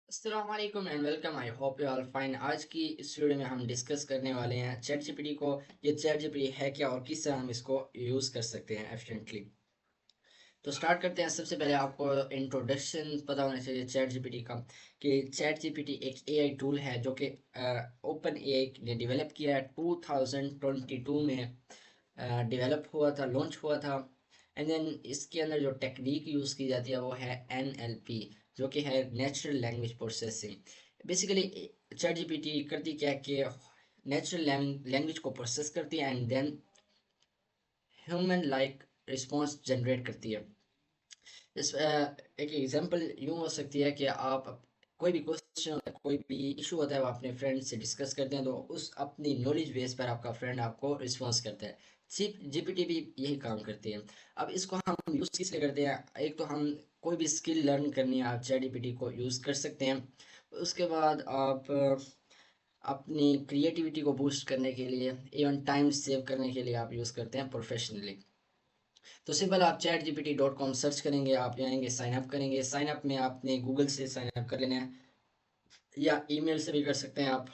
अस्सलाम वालेकुम and welcome. I hope you all fine. आज की इस वीडियो में हम डिस्कस करने वाले हैं चैट जीपीटी को। ये चैट जीपीटी है क्या और किस तरह हम इसको यूज़ कर सकते हैं एफिशिएंटली। तो स्टार्ट करते हैं। सबसे पहले आपको इंट्रोडक्शन पता होना चाहिए चैट जीपीटी का, कि चैट जीपीटी एक एआई टूल है जो कि ओपन एआई ने डेवलप किया है। 2022 में डेवलप हुआ था, लॉन्च हुआ था। एंड देन इसके अंदर जो टेक्निक यूज़ की जाती है वो है एनएलपी, जो कि है natural language processing. Basically chat GPT करती क्या है कि नेचुरल लैंग्वेज को प्रोसेस करती है and then human like response generate करती है। एक एग्जांपल यूँ हो सकती है कि आप कोई भी क्वेश्चन होता है, कोई भी इशू होता है, वो अपने फ्रेंड से डिस्कस करते हैं, तो उस अपनी नॉलेज बेस पर आपका फ्रेंड आपको रिस्पॉन्स करता है। सिर्फ जीपीटी भी यही काम करती है। अब इसको हम यूज़ किस लिए करते हैं? एक तो हम कोई भी स्किल लर्न करनी है, आप चैट जीपीटी को यूज़ कर सकते हैं। उसके बाद आप अपनी क्रिएटिविटी को बूस्ट करने के लिए, इवन टाइम सेव करने के लिए आप यूज़ करते हैं प्रोफेशनली। तो सिंपल आप chat GPT dot com search करेंगे, आप आएंगे, साइन अप करेंगे। साइन अप में आपने गूगल से साइन अप कर लेना है या ईमेल से भी कर सकते हैं आप।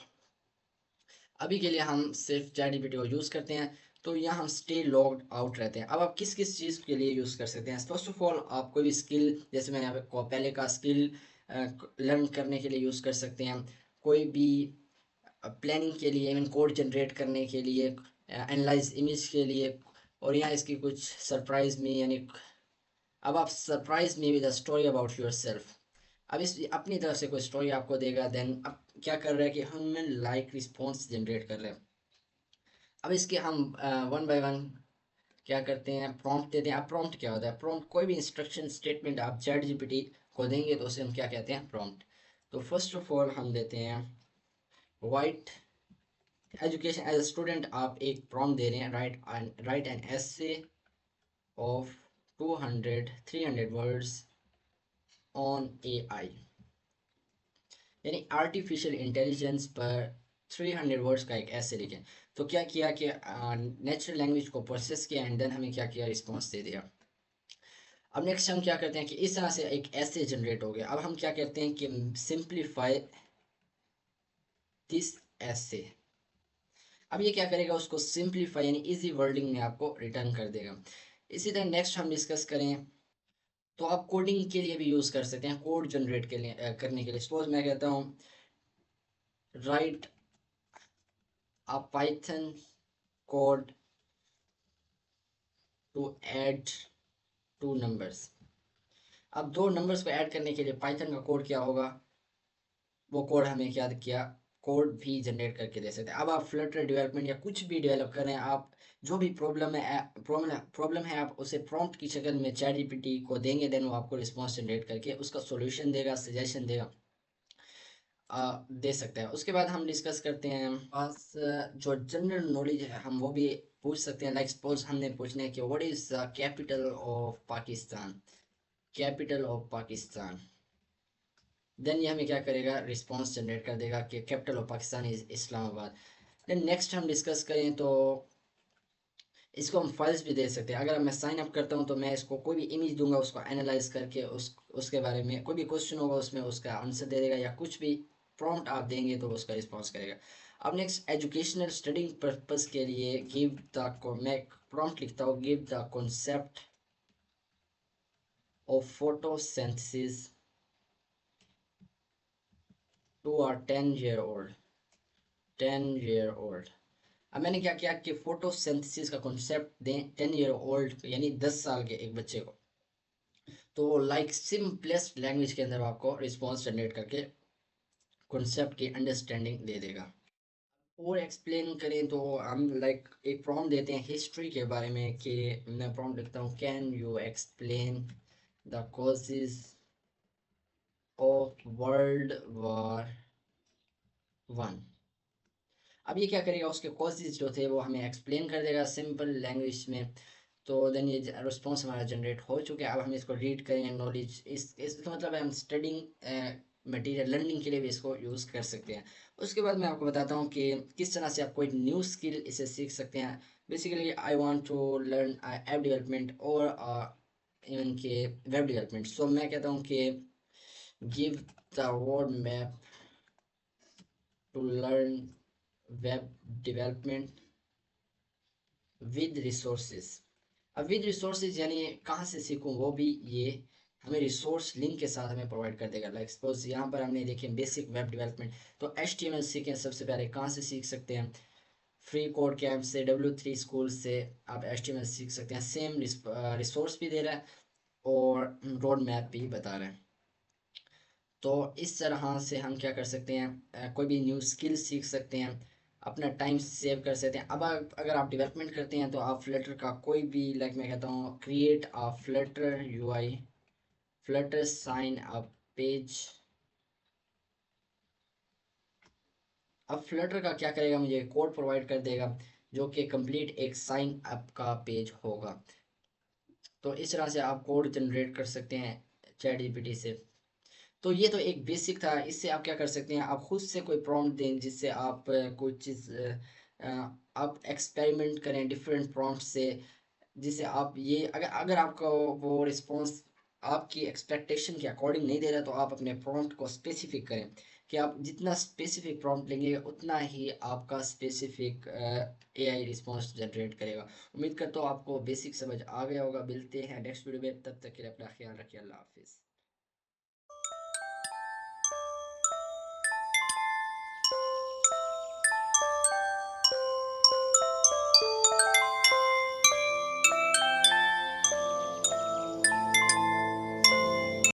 अभी के लिए हम सिर्फ चैट जीपीटी को यूज़ करते हैं। तो यहाँ हम स्टे लॉग्ड आउट रहते हैं। अब आप किस किस चीज़ के लिए यूज़ कर सकते हैं? फर्स्ट ऑफ ऑल, आप कोई भी स्किल, जैसे मैंने आपको पहले का स्किल लर्न करने के लिए यूज़ कर सकते हैं। कोई भी प्लानिंग के लिए, इवन कोड जनरेट करने के लिए, एनालाइज इमेज के लिए। और यहाँ इसकी कुछ सरप्राइज में, यानी अब आप surprise me with a story about your self. अब इस अपनी तरफ से कोई स्टोरी आपको देगा। देन अब क्या कर रहा है कि ह्यूमन लाइक रिस्पॉन्स जनरेट कर रहे हैं। अब इसके हम वन बाय वन क्या करते हैं, प्रॉम्प्ट देते हैं। अब प्रॉम्प्ट क्या होता है? प्रॉम्प्ट कोई भी इंस्ट्रक्शन स्टेटमेंट आप चैट जीपीटी को देंगे तो उसे हम क्या कहते हैं? प्रॉम्प्ट। तो फर्स्ट ऑफ ऑल हम देते हैं white education as a student. आप एक प्रॉम्प्ट दे रहे हैं, write an essay of 200-300 words on AI, यानी आर्टिफिशियल इंटेलिजेंस पर 300 वर्ड्स का एक ऐसे लिखें। तो क्या किया कि नेचुरल लैंग्वेज को प्रोसेस किया एंड देन हमें क्या किया, रिस्पॉन्स दे दिया। अब नेक्स्ट हम क्या करते हैं कि इस तरह से एक ऐसे जनरेट हो गया। अब हम क्या कहते हैं कि सिंप्लीफाई दिस ऐसे। अब ये क्या करेगा, उसको सिंप्लीफाई यानी इजी वर्डिंग में आपको रिटर्न कर देगा। इसी तरह नेक्स्ट हम डिस्कस करें तो आप कोडिंग के लिए भी यूज़ कर सकते हैं, कोड जनरेट के लिए करने के लिए। सपोज मैं कहता हूँ right a Python code to add two numbers। अब दो नंबर्स को ऐड करने के लिए पाइथन का कोड क्या होगा, वो कोड हमें क्या किया, कोड भी जनरेट करके दे सकते हैं। अब आप फ्लटर डेवलपमेंट या कुछ भी डेवलप करें, आप जो भी प्रॉब्लम है आप उसे प्रॉम्प्ट की शक्ल में चैट जीपीटी को देंगे, देन वो आपको रिस्पॉन्स जनरेट करके उसका सॉल्यूशन देगा, सजेशन देगा, दे सकते हैं। उसके बाद हम डिस्कस करते हैं पास जो जनरल नॉलेज है हम वो भी पूछ सकते हैं। लाइक सपोज हमने पूछना है कि what is the capital of Pakistan, capital of Pakistan. Then ये हमें क्या करेगा, रिस्पांस जनरेट कर देगा कि capital of Pakistan is Islamabad. Then next हम डिस्कस करें तो इसको हम फाइल्स भी दे सकते हैं। अगर मैं साइन अप करता हूँ तो मैं इसको कोई भी इमेज दूंगा, उसको एनालाइज करके उसके बारे में कोई भी क्वेश्चन होगा उसमें उसका आंसर दे देगा, या कुछ भी प्रॉम्प्ट आप देंगे तो उसका रिस्पॉन्स करेगा। अब नेक्स्ट एजुकेशनल स्टडिंग पर्पस के लिए गिव द, मैं प्रॉम्प्ट लिखता हूँ, give the concept of photosynthesis to a 10 year old। अब मैंने क्या किया कि फोटोसिंथेसिस का कॉन्सेप्ट दें 10 year old यानी 10 साल के एक बच्चे को। तो लाइक सिंपलेस्ट लैंग्वेज के अंदर आपको रिस्पॉन्स जनरेट करके कॉन्सेप्ट की अंडरस्टैंडिंग दे देगा। और एक्सप्लेन करें तो हम लाइक एक प्रॉम्प्ट देते हैं हिस्ट्री के बारे में, कि मैं प्रॉम्प्ट लिखता हूँ can you explain the causes of world war 1। अब ये क्या करेगा, उसके कॉजेज जो थे वो हमें एक्सप्लेन कर देगा सिंपल लैंग्वेज में। तो देन ये रिस्पॉन्स हमारा जनरेट हो चुका है। अब हम इसको रीड करेंगे, नॉलेज इसका मतलब है हम स्टडिंग मटेरियल लर्निंग के लिए भी इसको यूज़ कर सकते हैं। उसके बाद मैं आपको बताता हूँ कि किस तरह से आप कोई न्यू स्किल इसे सीख सकते हैं। Basically I want to learn app development और इवन के वेब डेवलपमेंट। सो मैं कहता हूँ कि give the road map to learn web development with resources. अब विद रिसोर्सेज यानी कहाँ से सीखूं, वो भी ये हमें रिसोर्स लिंक के साथ हमें प्रोवाइड कर देगा। लाइक सपोज यहाँ पर हमने देखे बेसिक वेब डेवलपमेंट, तो HTML सीखें सबसे पहले कहाँ से सीख सकते हैं, फ्री कोड कैंप से, W3 स्कूल से आप HTML सीख सकते हैं। सेम रिसोर्स भी दे रहा है और रोड मैप भी बता रहे हैं। तो इस तरह से हम क्या कर सकते हैं, कोई भी न्यू स्किल सीख सकते हैं, अपना टाइम सेव कर सकते हैं। अब अगर आप डेवलपमेंट करते हैं तो आप फ्लटर का कोई भी, लाइक मैं कहता हूँ create a Flutter UI, Flutter sign up page. अब फ्लटर का क्या करेगा, मुझे कोड प्रोवाइड कर देगा जो कि कंप्लीट एक साइन अप का पेज होगा। तो इस तरह से आप कोड जनरेट कर सकते हैं चैट जीपीटी से। तो ये तो एक बेसिक था। इससे आप क्या कर सकते हैं, आप खुद से कोई प्रॉम्प्ट दें जिससे आप कोई चीज़ आप एक्सपेरिमेंट करें डिफरेंट प्रॉम्प्ट से, जिससे आप ये अगर अगर आपका वो रिस्पॉन्स आपकी एक्सपेक्टेशन के अकॉर्डिंग नहीं दे रहा, तो आप अपने प्रॉम्प्ट को स्पेसिफिक करें कि आप जितना स्पेसिफिक प्रॉम्प्ट लेंगे उतना ही आपका स्पेसिफिक AI रिस्पॉन्स जनरेट करेगा। उम्मीद करता हूँ आपको बेसिक समझ आ गया होगा। मिलते हैं नेक्स्ट वीडियो में, तब तक के लिए अपना ख्याल रखिए। अल्लाह हाफिज़।